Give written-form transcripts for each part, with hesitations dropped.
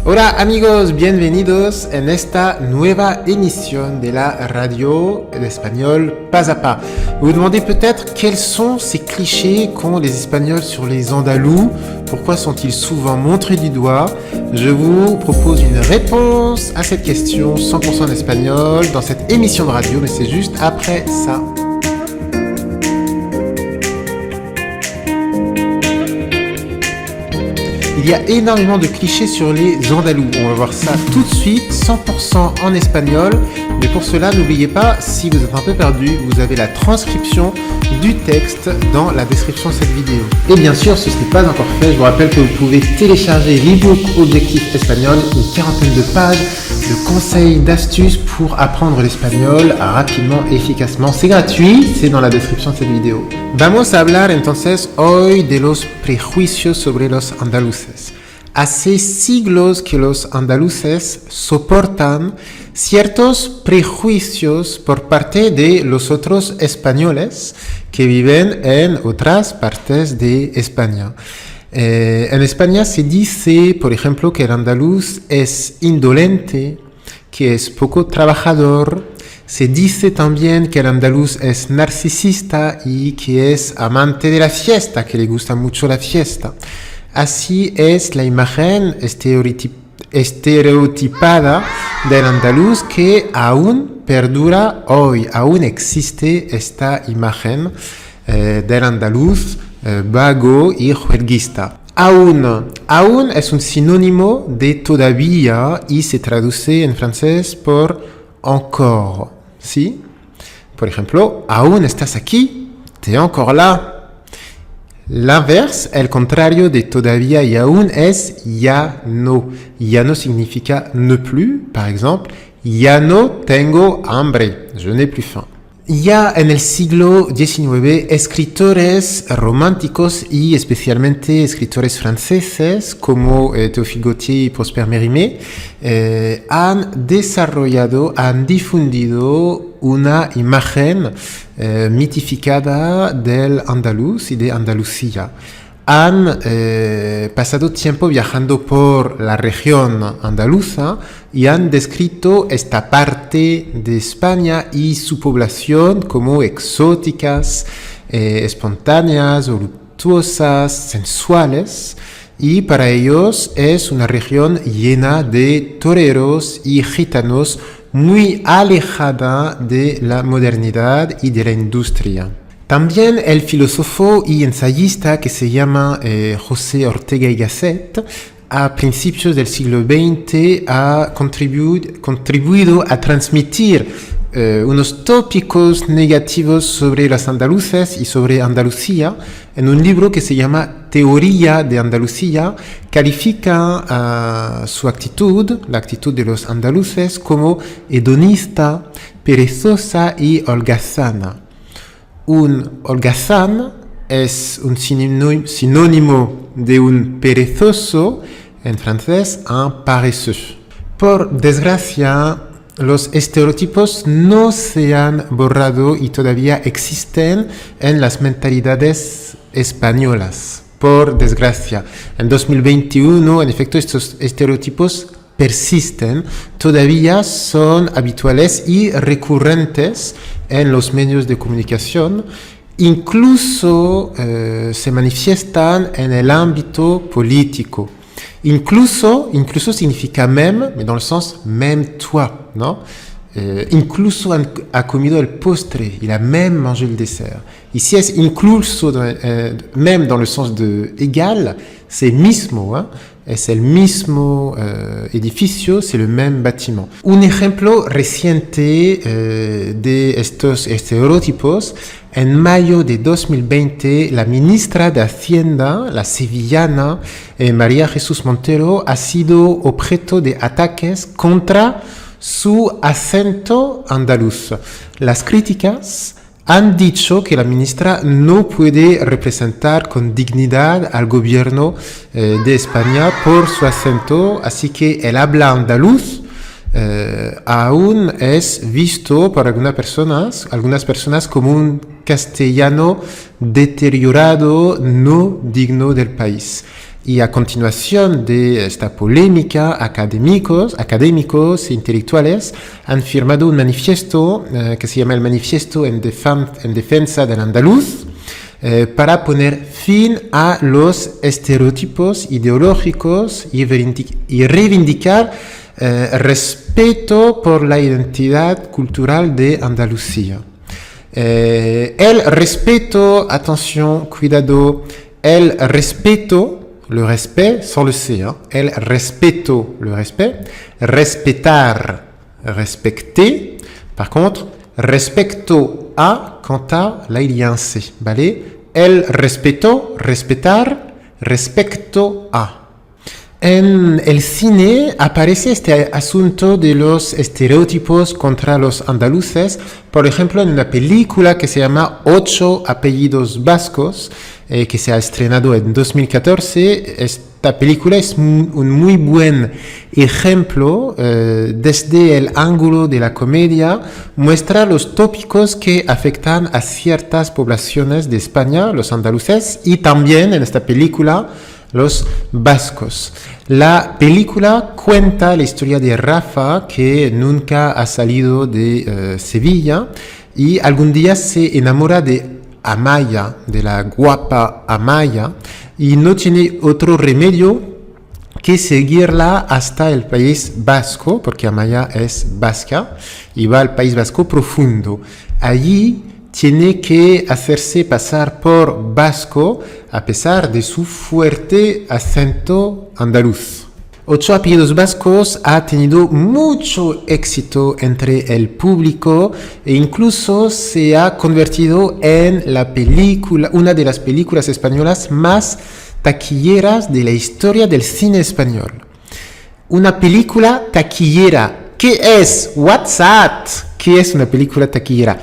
Hola amigos, bienvenidos en esta nueva émission de la radio d'espagnol Pas à Pas. Vous vous demandez peut-être quels sont ces clichés qu'ont les Espagnols sur les Andalous, pourquoi sont-ils souvent montrés du doigt? Je vous propose une réponse à cette question 100% en espagnol dans cette émission de radio, mais c'est juste après ça. Il y a énormément de clichés sur les Andalous. On va voir ça tout de suite, 100% en espagnol. Mais pour cela, n'oubliez pas, si vous êtes un peu perdu, vous avez la transcription du texte dans la description de cette vidéo. Et bien sûr, si ce n'est pas encore fait, je vous rappelle que vous pouvez télécharger l'e-book Objectif Espagnol, une quarantaine de pages de conseils, d'astuces pour apprendre l'espagnol rapidement et efficacement. C'est gratuit, c'est dans la description de cette vidéo. Vamos a hablar entonces hoy de los prejuicios sobre los andaluces. Hace siglos que los andaluces soportan ciertos prejuicios por parte de los otros españoles que viven en otras partes de España. En España se dice, por ejemplo, que el andaluz es indolente, que es poco trabajador. Se dice también que el andaluz es narcisista y que es amante de la fiesta, que le gusta mucho la fiesta. Así es la imagen estereotipada del andaluz que aún perdura hoy, aún existe esta imagen del andaluz vago y juerguista. Aún es un sinónimo de todavía y se traduce en francés por encore, ¿sí? Por ejemplo, aún estás aquí, t'es encore là. L'inverse, el contrario de todavía y aún es ya no. Ya no significa ne plus, par exemple, ya no tengo hambre, je n'ai plus faim. Ya en el siglo XIX, escritores románticos y especialmente escritores franceses como Théophile Gautier y Prosper Mérimée han difundido una imagen mitificada del andaluz y de Andalucía. Han pasado tiempo viajando por la región andaluza y han descrito esta parte de España y su población como exóticas, espontáneas, voluptuosas, sensuales, y para ellos es una región llena de toreros y gitanos muy alejada de la modernidad y de la industria. También el filósofo y ensayista que se llama José Ortega y Gasset, a principios del siglo XX ha contribuido a transmitir unos tópicos negativos sobre los andaluces y sobre Andalucía en un libro que se llama Teoría de Andalucía. Califica su actitud, la actitud de los andaluces, como hedonista, perezosa y holgazana. Un holgazán es un sinónimo de un perezoso, en francés, un paresseux. Por desgracia, los estereotipos no se han borrado y todavía existen en las mentalidades españolas. Por desgracia, en 2021, en efecto, estos estereotipos persisten, todavía son habituales y recurrentes en los medios de comunicación, incluso se manifiestan en el ámbito político. Incluso significa même, mais dans le sens même toi, ¿no? Incluso ha comido el postre, il a même mangé le dessert. Ici es incluso, même dans le sens de égal, c'est mismo, ¿eh? Es el mismo edificio, c'est le même bâtiment. Un ejemplo reciente de estos estereotipos, en mayo de 2020, la ministra de Hacienda, la sevillana María Jesús Montero, ha sido objeto de ataques contra su acento andaluz. Las críticas han dicho que la ministra no puede representar con dignidad al gobierno de España por su acento, así que el habla andaluz aún es visto por algunas personas como un castellano deteriorado, no digno del país. Y a continuación de esta polémica, académicos e intelectuales han firmado un manifiesto que se llama el Manifiesto en Defensa del Andaluz, para poner fin a los estereotipos ideológicos y reivindicar respeto por la identidad cultural de Andalucía. El respeto, attention, cuidado, el respeto, le respect, sans le C, hein, el respeto, le respect, respetar, respecter, par contre, respecto a, quant à, là il y a un C, ¿vale? El respeto, respetar, respecto a. En el cine aparece este asunto de los estereotipos contra los andaluces, por ejemplo en una película que se llama 8 apellidos vascos, que se ha estrenado en 2014. Esta película es un muy buen ejemplo, desde el ángulo de la comedia, muestra los tópicos que afectan a ciertas poblaciones de España, los andaluces, y también en esta película los vascos. La película cuenta la historia de Rafa, que nunca ha salido de Sevilla y algún día se enamora de Amaya, de la guapa Amaya, y no tiene otro remedio que seguirla hasta el País Vasco, porque Amaya es vasca, y va al País Vasco profundo. Allí tiene que hacerse pasar por vasco a pesar de su fuerte acento andaluz. 8 apellidos vascos ha tenido mucho éxito entre el público e incluso se ha convertido en una de las películas españolas más taquilleras de la historia del cine español. Una película taquillera. ¿Qué es? WhatsApp. ¿Qué es una película taquillera?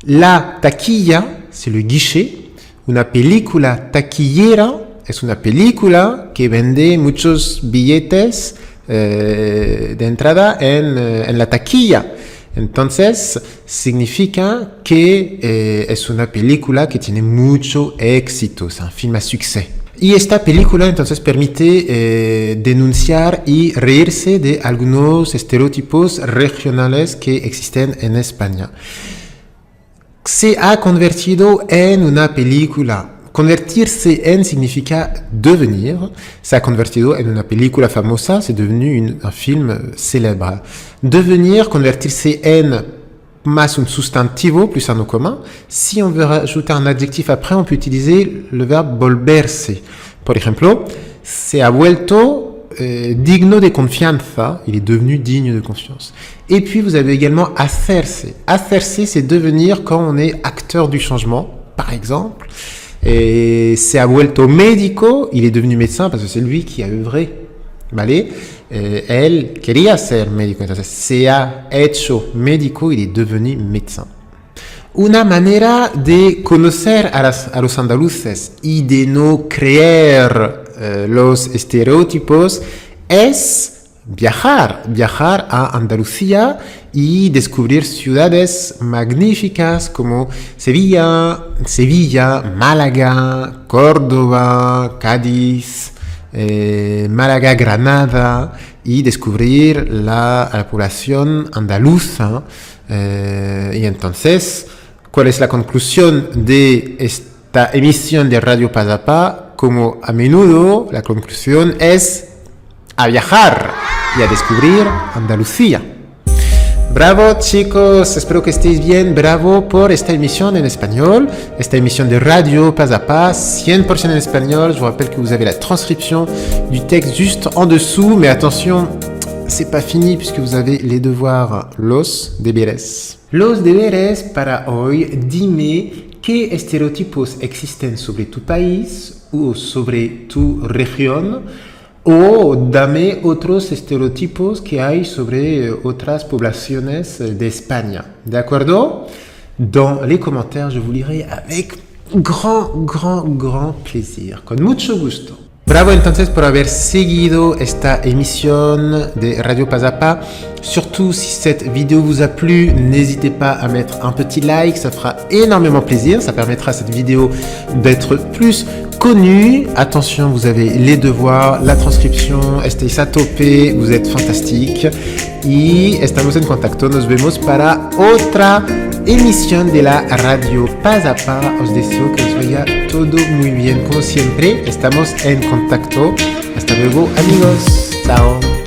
La taquilla, c'est le guichet. Una película taquillera es una película que vende muchos billetes de entrada en la taquilla. Entonces, significa que es una película que tiene mucho éxito, es un film à succès. Y esta película entonces permite denunciar y reírse de algunos estereotipos regionales que existen en España. Se ha convertido en una película. Convertirse en significa devenir. Se ha convertido en una película famosa, c'est devenu un film célèbre. Devenir, convertirse en más un sustantivo plus un nom commun. Si on veut rajouter un adjectif après, on peut utiliser le verbe volverse. Por ejemplo, se ha vuelto digno de confianza, il est devenu digne de confiance. Et puis vous avez également hacerse. Hacerse, c'est devenir quand on est acteur du changement, par exemple. Et se ha vuelto médico, il est devenu médecin parce que c'est lui qui a œuvré, ¿vale? Él quería ser médico, entonces se ha hecho médico, il est devenu médecin. Una manera de conocer a los andaluces y de no creer los estereotipos es viajar a Andalucía y descubrir ciudades magníficas como Sevilla, Málaga, Córdoba, Cádiz, Málaga, Granada, y descubrir la población andaluza. Y entonces, ¿cuál es la conclusión de esta emisión de Radio Pazapá? Como a menudo, la conclusión es a viajar y a descubrir Andalucía. Bravo chicos, espero que estéis bien, bravo por esta emisión en espagnol, esta émission de Radio Pazapá, 100% en espagnol. Je vous rappelle que vous avez la transcription du texte juste en dessous, mais attention, c'est pas fini puisque vous avez les devoirs, los deberes. Los deberes para hoy, dime qué estereotipos existen sobre tu país o sobre tu región, o dame otros estereotipos que hay sobre otras poblaciones de España. ¿De acuerdo? Dans les commentaires, je vous lirai avec grand plaisir, con mucho gusto. Bravo entonces por haber seguido esta emisión de Radio Pazapá. Surtout si cette vidéo vous a plu, n'hésitez pas à mettre un petit like, ça fera énormément plaisir, ça permettra à cette vidéo d'être plus connue. Attention, vous avez les devoirs, la transcripción, estáis a tope, vous êtes fantastique. Y estamos en contacto, nos vemos para otra emisión de la radio Pas a Pas. Os deseo que os vaya todo muy bien, como siempre, estamos en contacto. Hasta luego, amigos, chao.